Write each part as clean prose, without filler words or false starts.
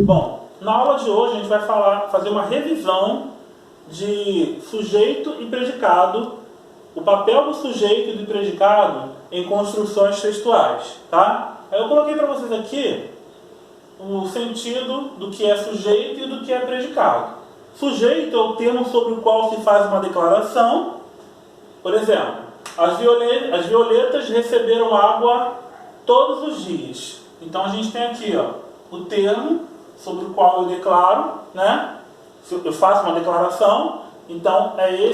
Bom, na aula de hoje a gente vai fazer uma revisão de sujeito e predicado, o papel do sujeito e do predicado em construções textuais, tá? Eu coloquei para vocês aqui o sentido do que é sujeito e do que é predicado. Sujeito é o termo sobre o qual se faz uma declaração. Por exemplo, as violetas receberam água todos os dias. Então a gente tem aqui, ó, o termo sobre o qual eu declaro, né? Eu faço uma declaração, então é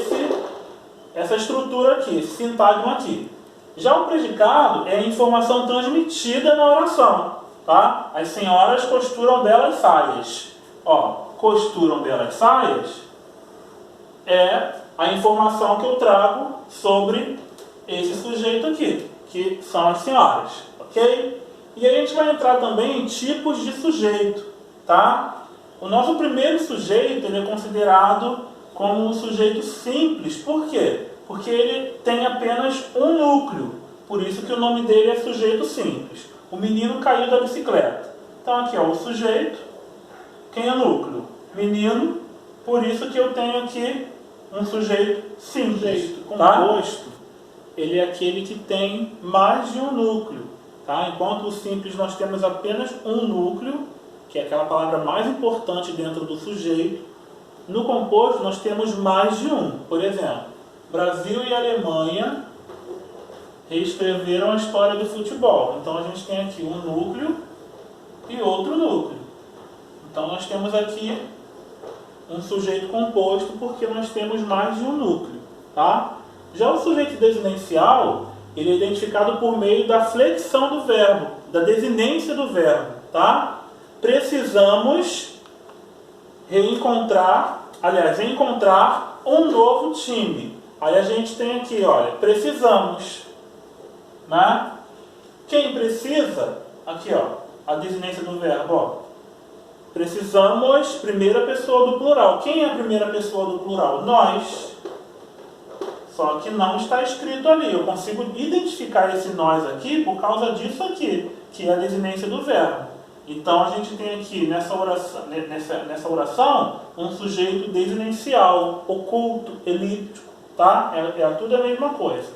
essa estrutura aqui, esse sintagma aqui. Já o predicado é a informação transmitida na oração, tá? As senhoras costuram belas saias. Ó, costuram belas saias é a informação que eu trago sobre esse sujeito aqui, que são as senhoras, ok? E a gente vai entrar também em tipos de sujeito, tá? O nosso primeiro sujeito ele é considerado como um sujeito simples. Por quê? Porque ele tem apenas um núcleo. Por isso que o nome dele é sujeito simples. O menino caiu da bicicleta. Então aqui ó, o sujeito. Quem é o núcleo? Menino. Por isso que eu tenho aqui um sujeito simples. Sujeito composto, tá? Ele é aquele que tem mais de um núcleo. Tá? Enquanto o simples nós temos apenas um núcleo, que é aquela palavra mais importante dentro do sujeito. No composto nós temos mais de um. Por exemplo, Brasil e Alemanha reescreveram a história do futebol. Então a gente tem aqui um núcleo e outro núcleo. Então nós temos aqui um sujeito composto porque nós temos mais de um núcleo. Tá? Já o sujeito desinencial, ele é identificado por meio da flexão do verbo, da desinência do verbo. Tá? Precisamos encontrar um novo time. Aí a gente tem aqui, olha, precisamos, né? Quem precisa? Aqui, ó, a desinência do verbo, ó. Precisamos, primeira pessoa do plural. Quem é a primeira pessoa do plural? Nós. Só que não está escrito ali. Eu consigo identificar esse nós aqui por causa disso aqui, que é a desinência do verbo. Então a gente tem aqui nessa oração um sujeito desinencial, oculto, elíptico, tá? É tudo a mesma coisa.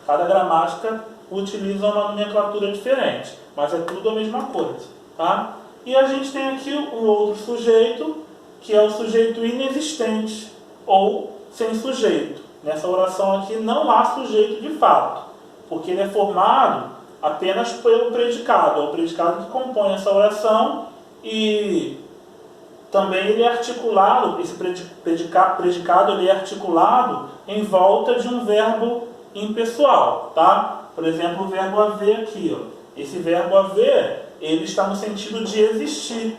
Cada gramática utiliza uma nomenclatura diferente, mas é tudo a mesma coisa, tá? E a gente tem aqui um outro sujeito, que é o sujeito inexistente ou sem sujeito. Nessa oração aqui não há sujeito de fato, porque ele é formado apenas pelo predicado. É o predicado que compõe essa oração e também ele é articulado, esse predicado ele é articulado em volta de um verbo impessoal, tá? Por exemplo, o verbo haver aqui, ó. Esse verbo haver, ele está no sentido de existir.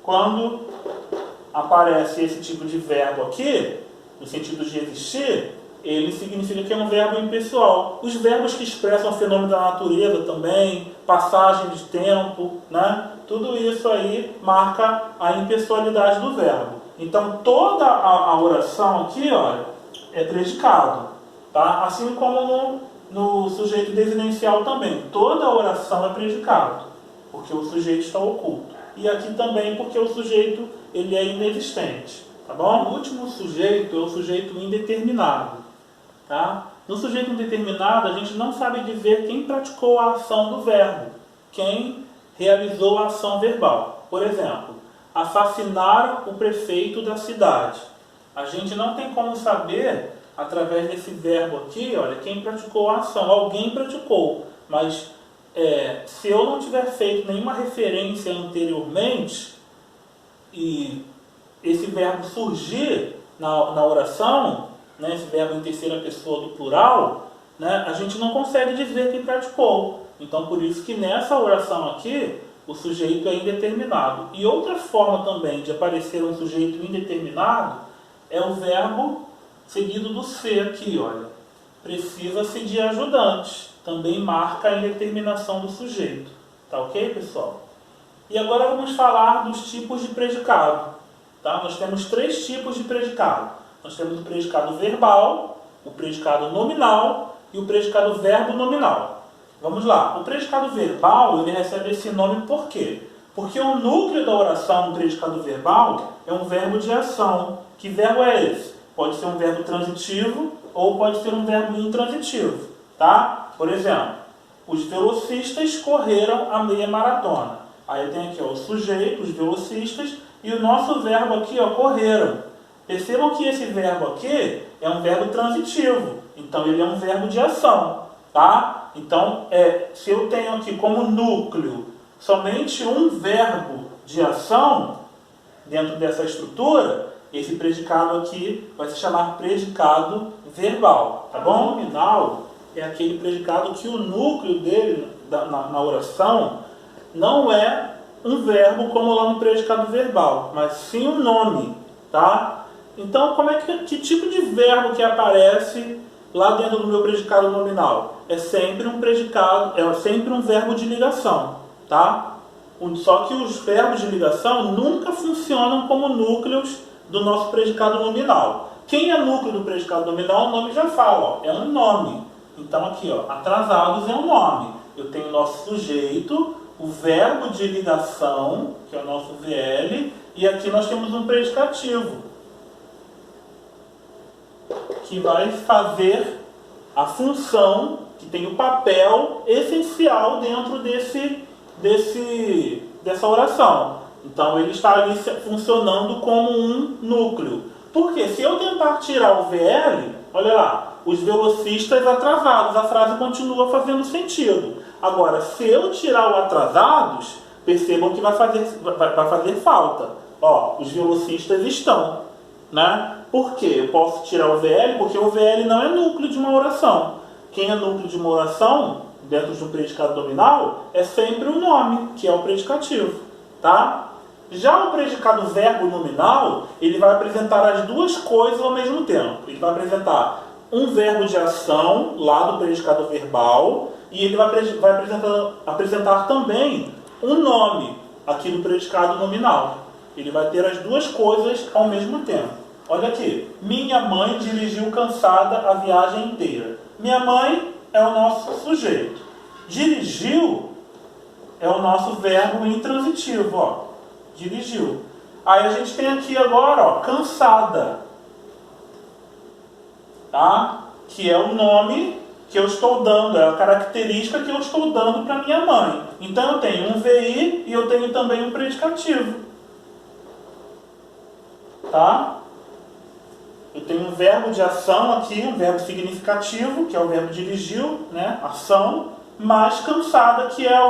Quando aparece esse tipo de verbo aqui, no sentido de existir, ele significa que é um verbo impessoal. Os verbos que expressam o fenômeno da natureza também, passagem de tempo, né? Tudo isso aí marca a impessoalidade do verbo. Então toda a oração aqui, olha, é predicado, tá? Assim como no sujeito desinencial também. Toda a oração é predicado, porque o sujeito está oculto. E aqui também porque o sujeito ele é inexistente, tá bom? O último sujeito é o sujeito indeterminado. Tá? No sujeito indeterminado, a gente não sabe dizer quem praticou a ação do verbo, quem realizou a ação verbal. Por exemplo, assassinaram o prefeito da cidade. A gente não tem como saber, através desse verbo aqui, olha, quem praticou a ação. Alguém praticou, mas se eu não tiver feito nenhuma referência anteriormente e esse verbo surgir na oração, né, esse verbo em terceira pessoa do plural, né, a gente não consegue dizer quem praticou. Então, por isso que nessa oração aqui, o sujeito é indeterminado. E outra forma também de aparecer um sujeito indeterminado é o verbo seguido do ser aqui, olha. Precisa-se de ajudante. Também marca a indeterminação do sujeito. Tá ok, pessoal? E agora vamos falar dos tipos de predicado. Tá? Nós temos 3 tipos de predicado. Nós temos o predicado verbal, o predicado nominal e o predicado verbo nominal. Vamos lá. O predicado verbal, ele recebe esse nome por quê? Porque o núcleo da oração no predicado verbal é um verbo de ação. Que verbo é esse? Pode ser um verbo transitivo ou pode ser um verbo intransitivo, tá? Por exemplo, os velocistas correram a meia maratona. Aí tem aqui, ó, o sujeito, os velocistas, e o nosso verbo aqui, ó, correram. Percebam que esse verbo aqui é um verbo transitivo, então ele é um verbo de ação, tá? Então, se eu tenho aqui como núcleo somente um verbo de ação dentro dessa estrutura, esse predicado aqui vai se chamar predicado verbal, tá bom? Nominal é aquele predicado que o núcleo dele na oração não é um verbo como lá no predicado verbal, mas sim um nome, tá? Então, que tipo de verbo que aparece lá dentro do meu predicado nominal? É sempre um predicado, é sempre um verbo de ligação, tá? Só que os verbos de ligação nunca funcionam como núcleos do nosso predicado nominal. Quem é núcleo do predicado nominal, o nome já fala, ó, é um nome. Então aqui, ó, atrasados é um nome. Eu tenho o nosso sujeito, o verbo de ligação, que é o nosso VL, e aqui nós temos um predicativo, que vai fazer a função, que tem o papel essencial dentro dessa oração. Então ele está ali funcionando como um núcleo. Porque se eu tentar tirar o VL, olha lá, os velocistas atrasados, a frase continua fazendo sentido. Agora, se eu tirar o atrasados, percebam que vai fazer falta. Ó, os velocistas estão, né? Por quê? Eu posso tirar o VL porque o VL não é núcleo de uma oração. Quem é núcleo de uma oração, dentro de um predicado nominal, é sempre o nome, que é o predicativo, tá? Já o predicado verbo nominal, ele vai apresentar as duas coisas ao mesmo tempo. Ele vai apresentar um verbo de ação, lá do predicado verbal, e ele vai apresentar também um nome, aqui do predicado nominal. Ele vai ter as duas coisas ao mesmo tempo. Olha aqui. Minha mãe dirigiu cansada a viagem inteira. Minha mãe é o nosso sujeito. Dirigiu é o nosso verbo intransitivo, ó. Dirigiu. Aí a gente tem aqui agora, ó, cansada, tá? Que é o nome que eu estou dando, é a característica que eu estou dando para minha mãe. Então eu tenho um VI e eu tenho também um predicativo, tá? Eu tenho um verbo de ação aqui, um verbo significativo, que é o verbo dirigiu, né? Ação, mais cansada, que é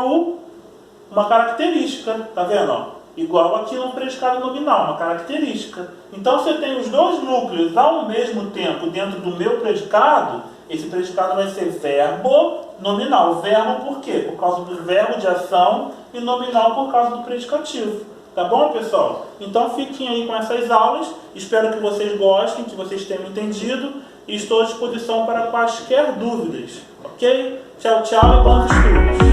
uma característica, tá vendo? Ó? Igual aqui no predicado nominal, uma característica. Então, se eu tenho os dois núcleos ao mesmo tempo dentro do meu predicado, esse predicado vai ser verbo nominal. Verbo por quê? Por causa do verbo de ação, e nominal por causa do predicativo. Tá bom, pessoal? Então, fiquem aí com essas aulas. Espero que vocês gostem, que vocês tenham entendido. E estou à disposição para quaisquer dúvidas. Ok? Tchau, tchau e bons estudos!